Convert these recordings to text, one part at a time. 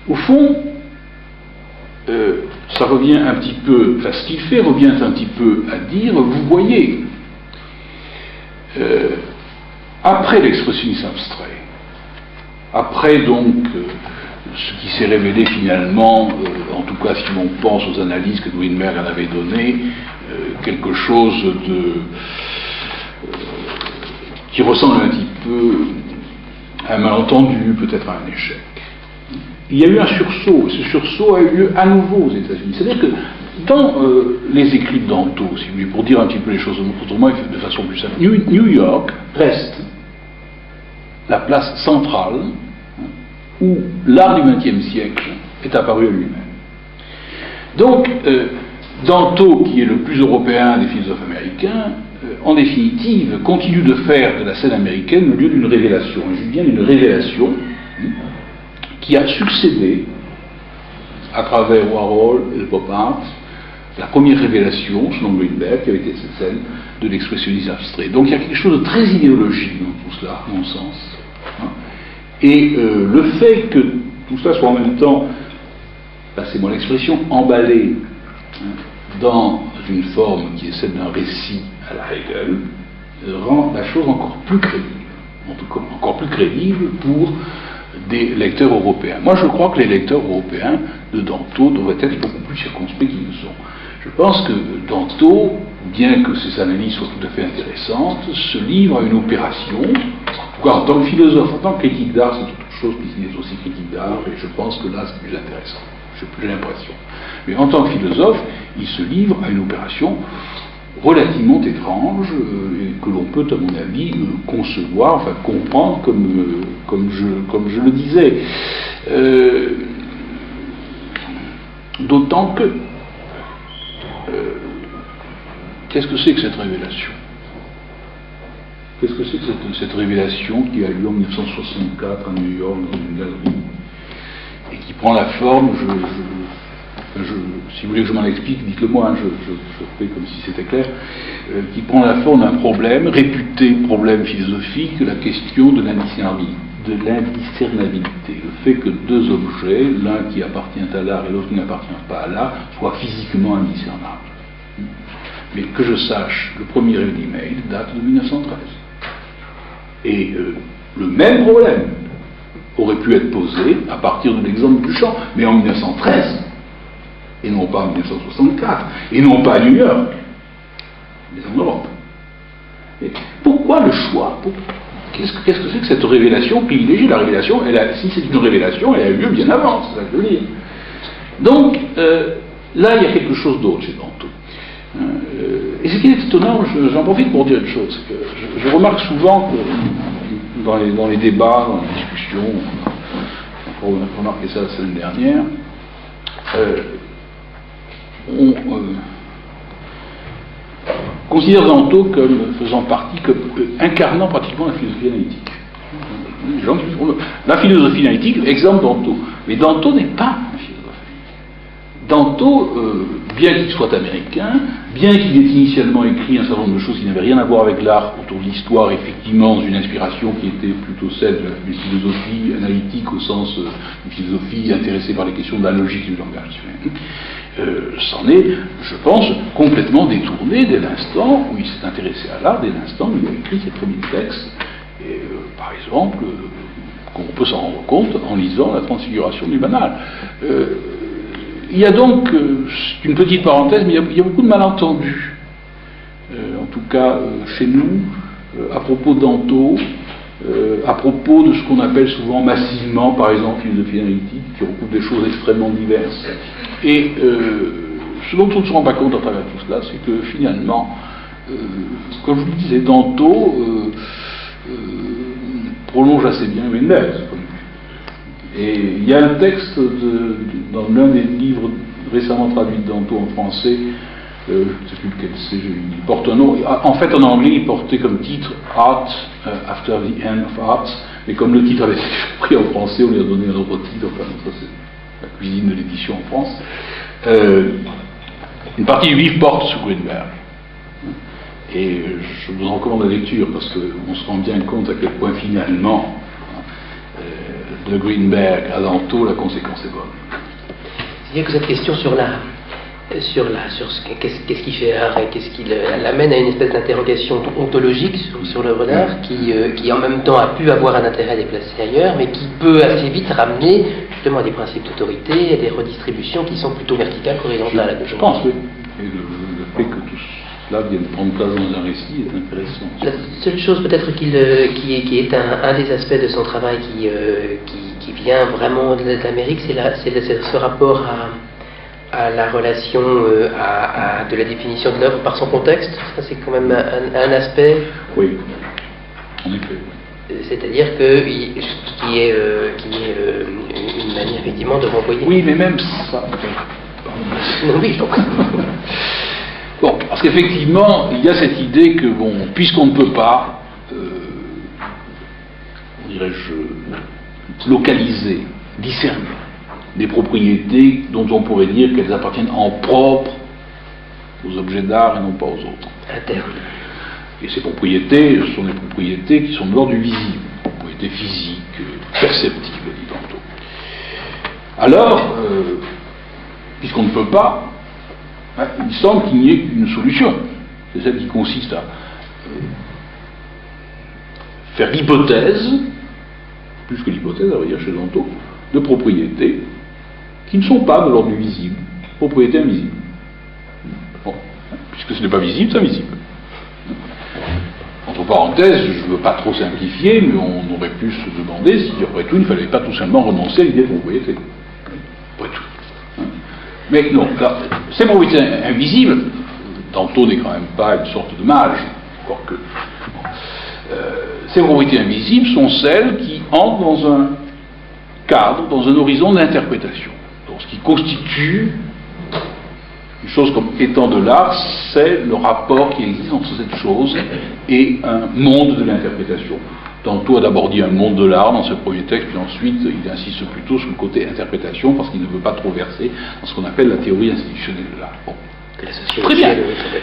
Au fond, ça revient un petit peu, enfin ce qu'il fait revient un petit peu à dire, vous voyez, après l'expressionnisme abstrait, après donc ce qui s'est révélé finalement, en tout cas si l'on pense aux analyses que Weinberg en avait données, quelque chose qui ressemble un petit peu à un malentendu, peut-être à un échec. Il y a eu un sursaut, et ce sursaut a eu lieu à nouveau aux États-Unis. C'est-à-dire que dans les écrits de Danto, si vous voulez, pour dire un petit peu les choses autrement et de façon plus simple, New York reste la place centrale où l'art du XXe siècle est apparu à lui-même. Donc, Danto, qui est le plus européen des philosophes américains, en définitive, continue de faire de la scène américaine le lieu d'une révélation. Et je dis bien d'une révélation qui a succédé, à travers Warhol et le pop art, la première révélation, selon Weinberg, qui avait été celle de l'expressionnisme abstrait. Donc il y a quelque chose de très idéologique dans tout cela, à mon sens. Et le fait que tout cela soit en même temps, passez-moi l'expression, emballé dans une forme qui est celle d'un récit à la Hegel, rend la chose encore plus crédible. En tout cas, encore plus crédible pour des lecteurs européens. Moi, je crois que les lecteurs européens de Danto devraient être beaucoup plus circonspects qu'ils ne sont. Je pense que Danto, bien que ses analyses soient tout à fait intéressantes, se livre à une opération, en tout cas en tant que philosophe, en tant que critique d'art, c'est toute chose qui est aussi critique d'art, et je pense que là, c'est plus intéressant. J'ai l'impression. Mais en tant que philosophe, il se livre à une opération relativement étrange, et que l'on peut, à mon avis, concevoir, enfin comprendre comme je le disais. D'autant que qu'est-ce que c'est que cette révélation? Qu'est-ce que c'est que cette révélation qui a lieu en 1964 à New York dans une galerie et qui prend la forme, si vous voulez que je m'en explique, dites-le moi, hein, je fais comme si c'était clair, qui prend la forme d'un problème, réputé problème philosophique, la question de l'indiscernabilité. Le fait que deux objets, l'un qui appartient à l'art et l'autre qui n'appartient pas à l'art, soient physiquement indiscernables. Mais que je sache, le premier Ready-Made date de 1913. Et le même problème aurait pu être posé à partir de l'exemple du champ, mais en 1913. Et non pas en 1964, et non pas à New York, mais en Europe. Et pourquoi le choix? Qu'est-ce que c'est que cette révélation privilégiée? La révélation, si c'est une révélation, elle a eu lieu bien avant, c'est ça que je veux dire. Donc, là, il y a quelque chose d'autre chez Danto. Et ce qui est étonnant, j'en profite pour dire une chose, que je remarque souvent que dans les débats, dans les discussions, on a remarqué ça la semaine dernière, on considère Danto comme faisant partie, comme incarnant pratiquement la philosophie analytique. Les gens qui font la philosophie analytique, exemple Danto. Mais Danto n'est pas un philosophe. Danto, bien qu'il soit américain, bien qu'il ait initialement écrit un certain nombre de choses qui n'avaient rien à voir avec l'art autour de l'histoire, effectivement, dans une inspiration qui était plutôt celle de la philosophie analytique au sens d'une philosophie intéressée par les questions de la logique du langage, s'en est, je pense, complètement détourné dès l'instant où il s'est intéressé à l'art, dès l'instant où il a écrit ses premiers textes. Et, par exemple, on peut s'en rendre compte en lisant La Transfiguration du banal. Il y a donc, c'est une petite parenthèse, mais il y a beaucoup de malentendus, en tout cas chez nous, à propos de Danto, à propos de ce qu'on appelle souvent massivement, par exemple, philosophie analytique, qui recoupe des choses extrêmement diverses. Et ce dont on ne se rend pas compte à travers tout cela, c'est que finalement, comme je vous le disais, Danto prolonge assez bien Weinberg. Et il y a un texte dans l'un des livres récemment traduits de Danto en français, je ne sais plus lequel c'est, il porte un nom. En fait, en anglais, il portait comme titre Art After the End of Art, mais comme le titre avait été pris en français, on lui a donné un autre titre, enfin, ça c'est la cuisine de l'édition en France. Une partie du livre porte sur Weinberg. Et je vous en recommande la lecture, parce qu'on se rend bien compte à quel point finalement de Greenberg à Danto, la conséquence est bonne. C'est-à-dire que cette question sur qu'est-ce qui fait art et qu'est-ce qui l'amène à une espèce d'interrogation ontologique sur l'œuvre d'art qui en même temps a pu avoir un intérêt déplacé ailleurs, mais qui peut assez vite ramener justement à des principes d'autorité et des redistributions qui sont plutôt verticales qu'horizontales. Je pense, oui. Et le fait que tout cela vienne prendre place dans un récit est intéressant. La seule chose peut-être qui est un des aspects de son travail qui vient vraiment de l'Amérique, c'est ce rapport à la relation de la définition de l'œuvre par son contexte. Ça, c'est quand même un aspect. Oui, en effet. C'est-à-dire qui est une manière effectivement de renvoyer. Oui, mais même ça. Non, oui, donc. Bon, parce qu'effectivement, il y a cette idée que, bon, puisqu'on ne peut pas, dirais-je, localiser, discerner des propriétés dont on pourrait dire qu'elles appartiennent en propre aux objets d'art et non pas aux autres. Interne. Et ces propriétés sont des propriétés qui sont de l'ordre du visible, propriétés physiques, perceptibles, dit tantôt. Alors, puisqu'on ne peut pas, il semble qu'il n'y ait qu'une solution. C'est celle qui consiste à faire l'hypothèse, plus que l'hypothèse, à vrai dire chez Danto, de propriétés qui ne sont pas de l'ordre du visible, propriétés invisibles. Bon, puisque ce n'est pas visible, c'est invisible. Entre parenthèses, je ne veux pas trop simplifier, mais on aurait pu se demander si, après tout, il ne fallait pas tout simplement renoncer à l'idée de propriété. Après tout. Mais non, alors, ces propriétés invisibles, Danto n'est quand même pas une sorte de mage, quoique. Ces propriétés invisibles sont celles qui entrent dans un cadre, dans un horizon d'interprétation. Donc, ce qui constitue une chose comme étant de l'art, c'est le rapport qui existe entre cette chose et un monde de l'interprétation. Danto a d'abord dit un monde de l'art dans ce premier texte, puis ensuite il insiste plutôt sur le côté interprétation parce qu'il ne veut pas trop verser dans ce qu'on appelle la théorie institutionnelle de l'art. Bon. Très bien.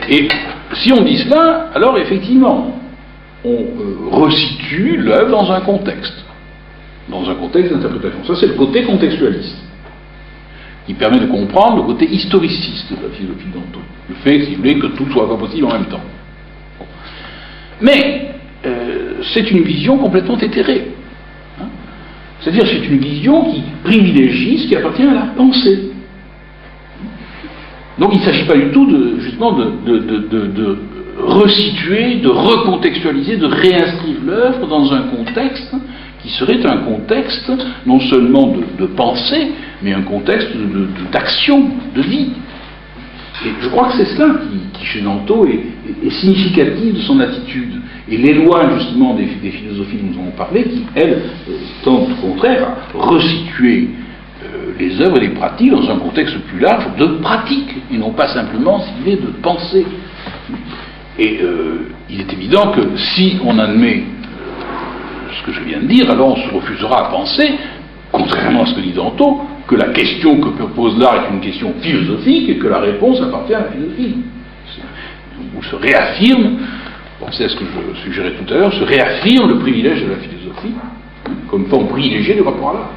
Et si on dit cela, alors effectivement, on resitue l'œuvre dans un contexte d'interprétation. Ça, c'est le côté contextualiste, qui permet de comprendre le côté historiciste de la philosophie de Danto. Le fait, si vous voulez, que tout soit pas possible en même temps. Bon. Mais, c'est une vision complètement éthérée. Hein. C'est-à-dire, c'est une vision qui privilégie ce qui appartient à la pensée. Donc, il ne s'agit pas du tout, justement, de resituer, de recontextualiser, de réinscrire l'œuvre dans un contexte qui serait un contexte non seulement de pensée, mais un contexte d'action, de vie. Et je crois que c'est cela qui chez Danto, est significatif de son attitude, et l'éloigne justement des philosophies dont nous avons parlé, qui, elles, tentent au contraire à resituer les œuvres et les pratiques dans un contexte plus large de pratique, et non pas simplement, si vous voulez, de pensée. Et il est évident que si on admet ce que je viens de dire, alors on se refusera à penser, contrairement à ce que dit Danto, que la question que propose l'art est une question philosophique et que la réponse appartient à la philosophie. Où se réaffirme, c'est ce que je suggérais tout à l'heure, se réaffirme le privilège de la philosophie comme forme privilégiée du rapport à l'art.